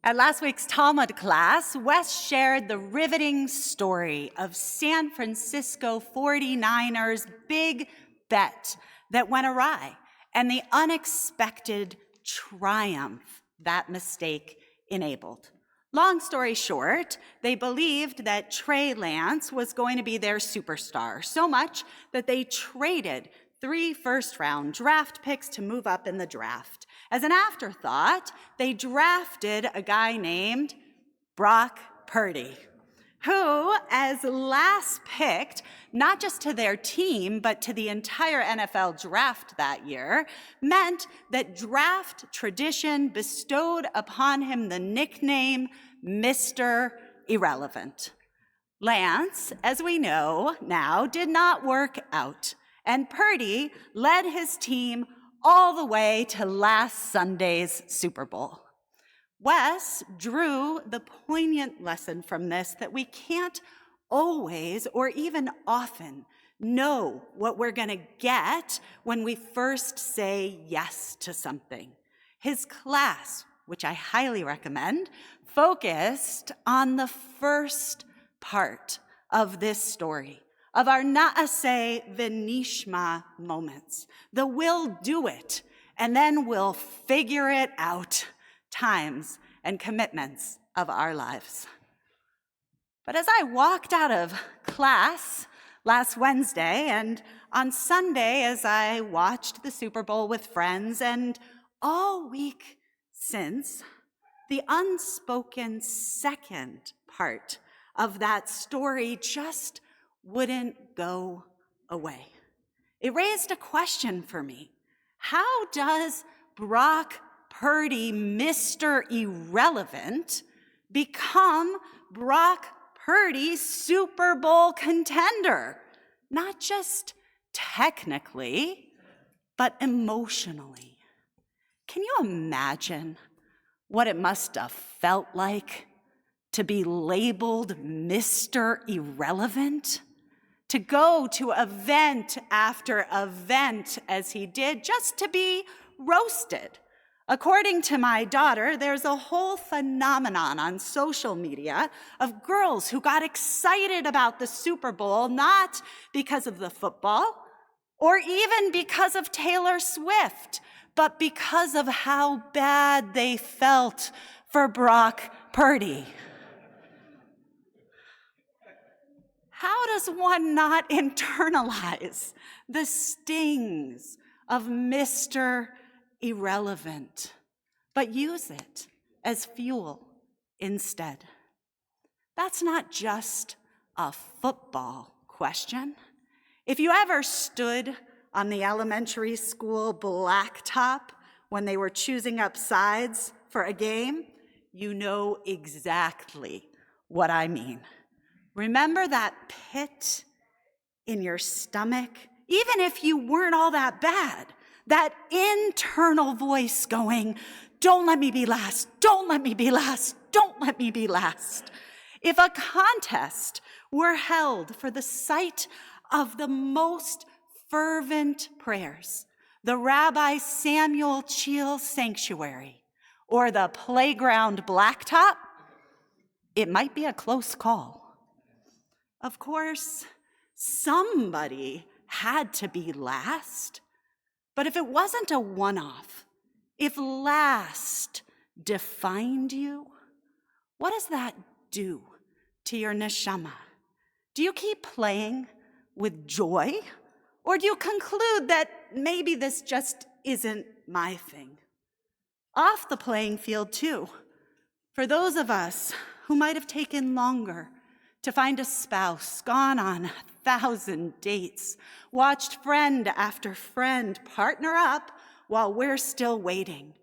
At last week's Talmud class, Wes shared the riveting story of San Francisco 49ers' big bet that went awry and the unexpected triumph that mistake enabled. Long story short, they believed that Trey Lance was going to be their superstar, so much that they traded 3 first-round draft picks to move up in the draft. As an afterthought, they drafted a guy named Brock Purdy, who, as last picked, not just to their team, but to the entire NFL draft that year, meant that draft tradition bestowed upon him the nickname Mr. Irrelevant. Lance, as we know now, did not work out, and Purdy led his team all the way to last Sunday's Super Bowl. Wes drew the poignant lesson from this that we can't always or even often know what we're going to get when we first say yes to something. His class, which I highly recommend, focused on the first part of this story, of our Naaseh v'nishma moments, the we'll do it and then we'll figure it out times and commitments of our lives. But as I walked out of class last Wednesday and on Sunday as I watched the Super Bowl with friends and all week since, the unspoken second part of that story just wouldn't go away. It raised a question for me. How does Brock Purdy, Mr. Irrelevant, become Brock Purdy, Super Bowl contender? Not just technically, but emotionally. Can you imagine what it must have felt like to be labeled Mr. Irrelevant? To go to event after event as he did, just to be roasted. According to my daughter, there's a whole phenomenon on social media of girls who got excited about the Super Bowl, not because of the football or even because of Taylor Swift, but because of how bad they felt for Brock Purdy. How does one not internalize the stings of Mr. Irrelevant, but use it as fuel instead? That's not just a football question. If you ever stood on the elementary school blacktop when they were choosing up sides for a game, you know exactly what I mean. Remember that pit in your stomach? Even if you weren't all that bad, that internal voice going, don't let me be last, don't let me be last, don't let me be last. If a contest were held for the sight of the most fervent prayers, the Rabbi Samuel Chiel Sanctuary, or the playground blacktop, it might be a close call. Of course, somebody had to be last, but if it wasn't a one-off, if last defined you, what does that do to your neshama? Do you keep playing with joy, or do you conclude that maybe this just isn't my thing? Off the playing field, too, for those of us who might have taken longer to find a spouse, gone on 1,000 dates, watched friend after friend partner up while we're still waiting,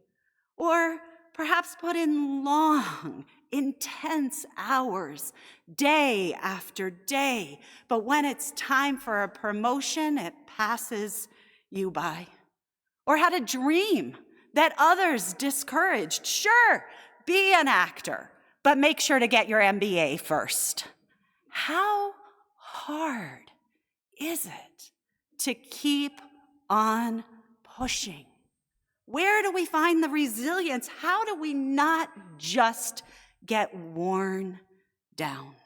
or perhaps put in long, intense hours, day after day, but when it's time for a promotion, it passes you by. Or had a dream that others discouraged. Sure, be an actor, but make sure to get your MBA first. How hard is it to keep on pushing Where do we find the resilience? How do we not just get worn down?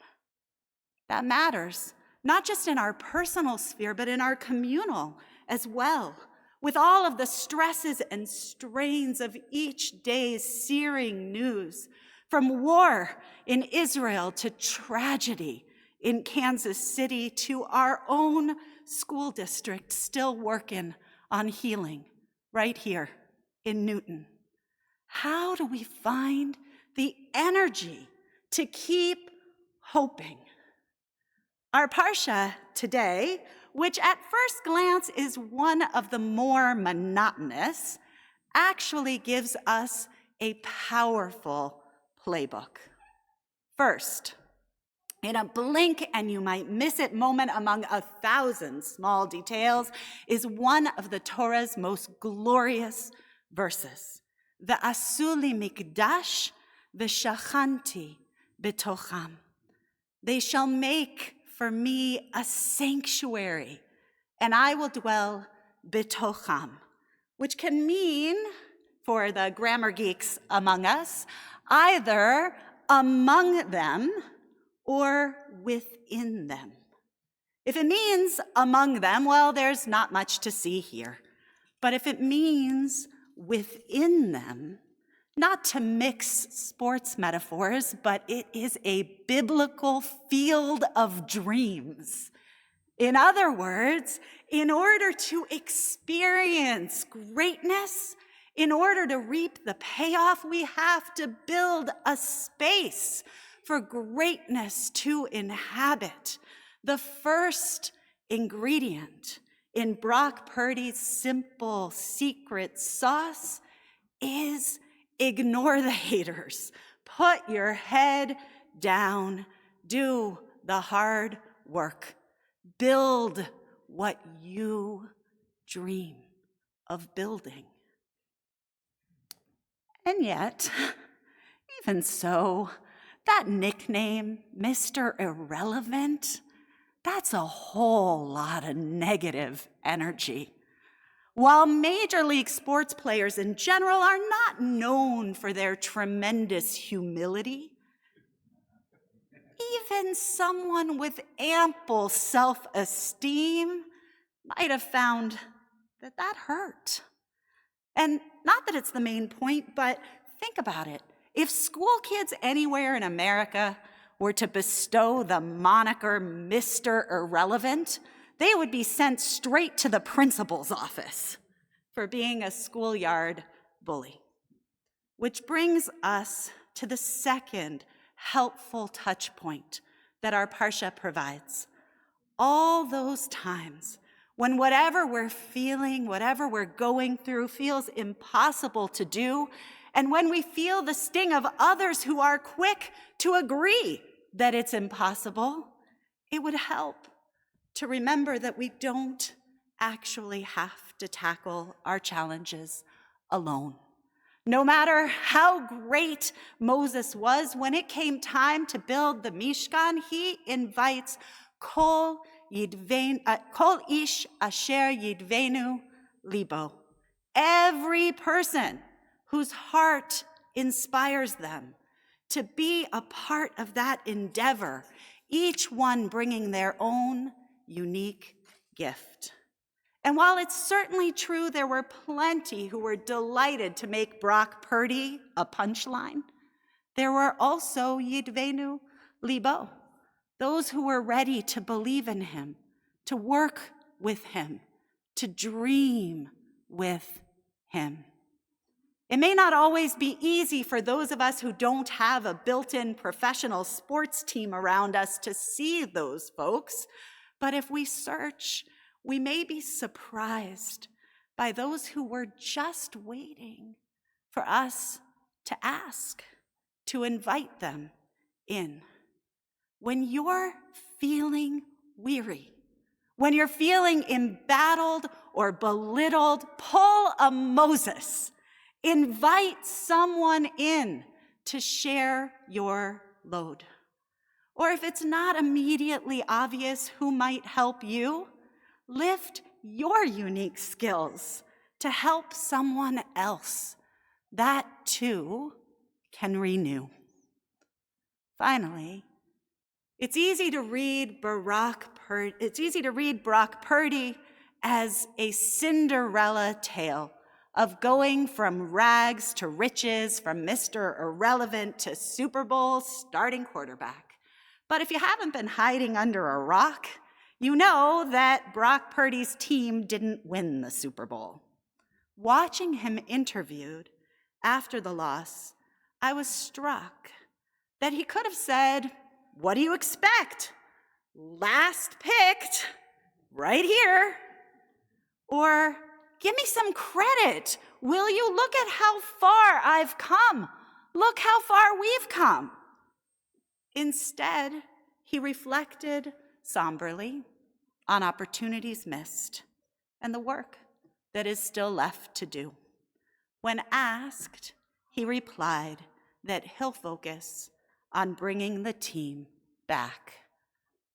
That matters, not just in our personal sphere, but in our communal as well. With all of the stresses and strains of each day's searing news, from war in Israel to tragedy in Kansas City to our own school district still working on healing right here in Newton. How do we find the energy to keep hoping? Our Parsha today, which at first glance is one of the more monotonous, actually gives us a powerful playbook. First, in a blink and you might miss it moment among 1,000 small details, is one of the Torah's most glorious verses. Ve'asu li mikdash v'shachanti betocham. They shall make for me a sanctuary, and I will dwell betocham, which can mean, for the grammar geeks among us, either among them or within them. If it means among them, well, there's not much to see here. But if it means within them, not to mix sports metaphors, but it is a biblical field of dreams. In other words, in order to experience greatness, in order to reap the payoff, we have to build a space for greatness to inhabit. The first ingredient in Brock Purdy's simple secret sauce is ignore the haters. Put your head down. Do the hard work. Build what you dream of building. And yet, even so, that nickname, Mr. Irrelevant, that's a whole lot of negative energy. While Major League sports players in general are not known for their tremendous humility, even someone with ample self-esteem might have found that hurt. And not that it's the main point, but think about it. If school kids anywhere in America were to bestow the moniker Mr. Irrelevant, they would be sent straight to the principal's office for being a schoolyard bully. Which brings us to the second helpful touch point that our Parsha provides. All those times when whatever we're feeling, whatever we're going through feels impossible to do, and when we feel the sting of others who are quick to agree that it's impossible, it would help to remember that we don't actually have to tackle our challenges alone. No matter how great Moses was, when it came time to build the Mishkan, he invites Kol ish asher yidvenu libo. Every person whose heart inspires them to be a part of that endeavor, each one bringing their own unique gift. And while it's certainly true there were plenty who were delighted to make Brock Purdy a punchline, there were also Yidvenu Libo, those who were ready to believe in him, to work with him, to dream with him. It may not always be easy for those of us who don't have a built-in professional sports team around us to see those folks, but if we search, we may be surprised by those who were just waiting for us to ask, to invite them in. When you're feeling weary, when you're feeling embattled or belittled, pull a Moses. Invite someone in to share your load. Or if it's not immediately obvious who might help you, lift your unique skills to help someone else, that too can renew. Finally, it's easy to read Brock Purdy as a Cinderella tale of going from rags to riches, from Mr. Irrelevant to Super Bowl starting quarterback. But if you haven't been hiding under a rock, you know that Brock Purdy's team didn't win the Super Bowl. Watching him interviewed after the loss, I was struck that he could have said, "What do you expect? Last picked, right here." Or, "Give me some credit. Will you look at how far I've come? Look how far we've come." Instead, he reflected somberly on opportunities missed and the work that is still left to do. When asked, he replied that he'll focus on bringing the team back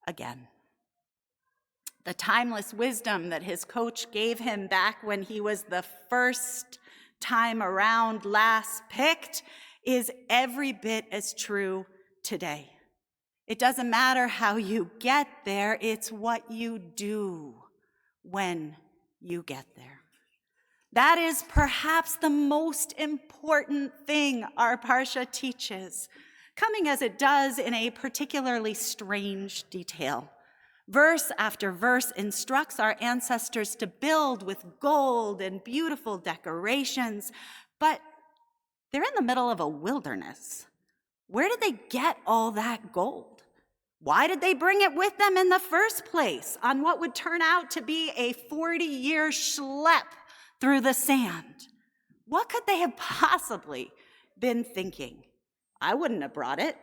again. The timeless wisdom that his coach gave him back when he was the first time around last picked is every bit as true today. It doesn't matter how you get there, it's what you do when you get there. That is perhaps the most important thing our Parsha teaches, coming as it does in a particularly strange detail. Verse after verse instructs our ancestors to build with gold and beautiful decorations, but they're in the middle of a wilderness. Where did they get all that gold? Why did they bring it with them in the first place on what would turn out to be a 40-year schlep through the sand? What could they have possibly been thinking? I wouldn't have brought it,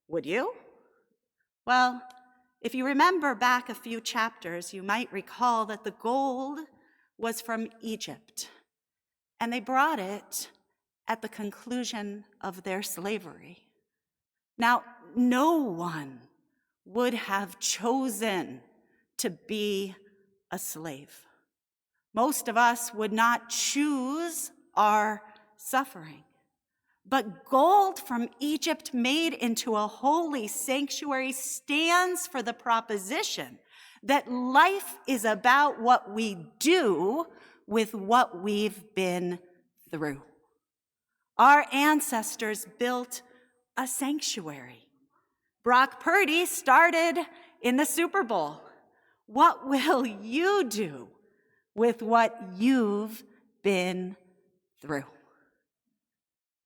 would you? Well, if you remember back a few chapters, you might recall that the gold was from Egypt, and they brought it at the conclusion of their slavery. Now, no one would have chosen to be a slave. Most of us would not choose our suffering. But gold from Egypt made into a holy sanctuary stands for the proposition that life is about what we do with what we've been through. Our ancestors built a sanctuary. Brock Purdy started in the Super Bowl. What will you do with what you've been through?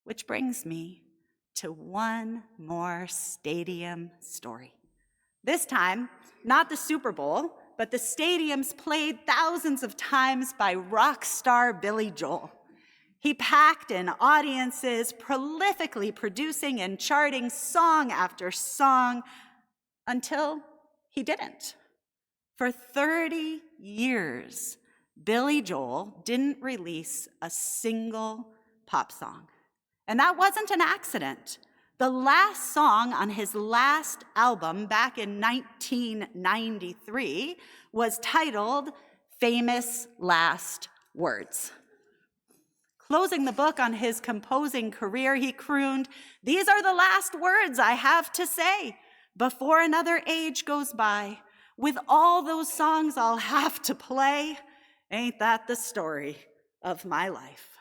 Which brings me to one more stadium story. This time, not the Super Bowl, but the stadiums played thousands of times by rock star Billy Joel. He packed in audiences, prolifically producing and charting song after song until he didn't. For 30 years, Billy Joel didn't release a single pop song. And that wasn't an accident. The last song on his last album back in 1993 was titled Famous Last Words. Closing the book on his composing career, he crooned, "These are the last words I have to say before another age goes by. With all those songs I'll have to play, ain't that the story of my life?"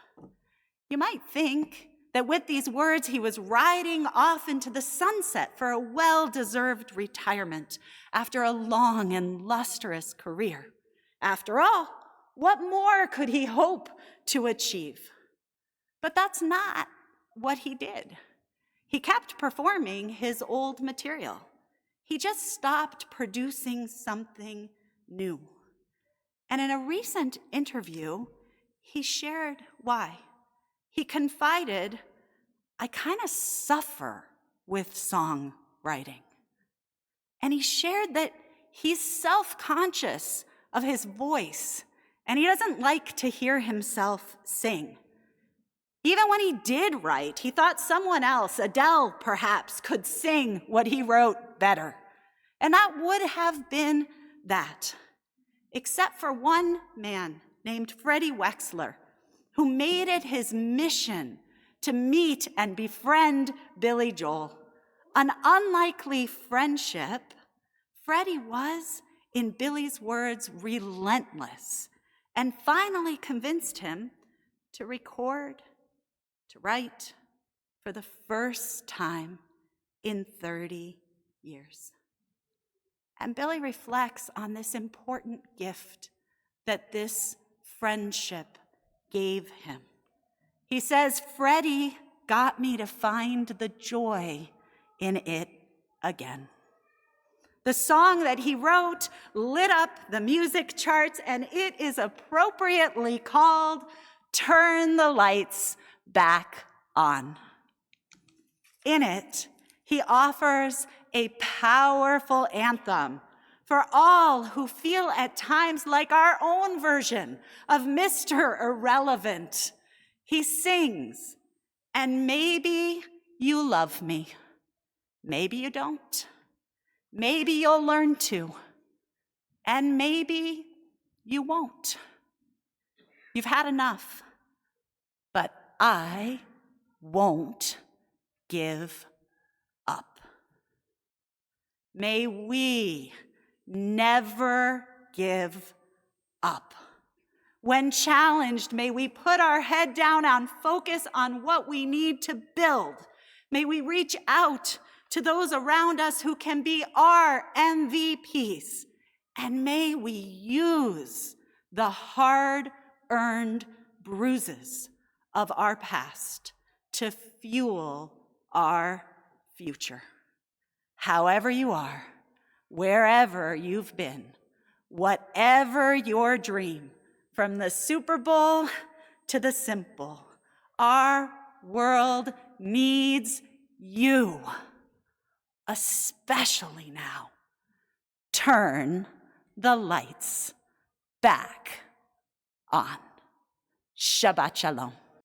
You might think that with these words, he was riding off into the sunset for a well-deserved retirement after a long and lustrous career. After all, what more could he hope to achieve? But that's not what he did. He kept performing his old material. He just stopped producing something new. And in a recent interview, he shared why. He confided, "I kind of suffer with songwriting." And he shared that he's self-conscious of his voice, and he doesn't like to hear himself sing. Even when he did write, he thought someone else, Adele perhaps, could sing what he wrote better. And that would have been that, except for one man named Freddie Wexler, who made it his mission to meet and befriend Billy Joel. An unlikely friendship, Freddie was, in Billy's words, relentless, and finally convinced him to record, to write, for the first time in 30 years. And Billy reflects on this important gift that this friendship gave him. He says, Freddie got me to find the joy in it again. The song that he wrote lit up the music charts, and it is appropriately called Turn the Lights Back On. In it, he offers a powerful anthem for all who feel at times like our own version of Mr. Irrelevant. He sings, and maybe you love me, maybe you don't, maybe you'll learn to, and maybe you won't. You've had enough, but I won't give up. May we never give up. When challenged, may we put our head down and focus on what we need to build. May we reach out to those around us who can be our MVPs. And may we use the hard-earned bruises of our past to fuel our future. However you are, wherever you've been, whatever your dream, from the Super Bowl to the simple, our world needs you, especially now. Turn the lights back on. Shabbat Shalom.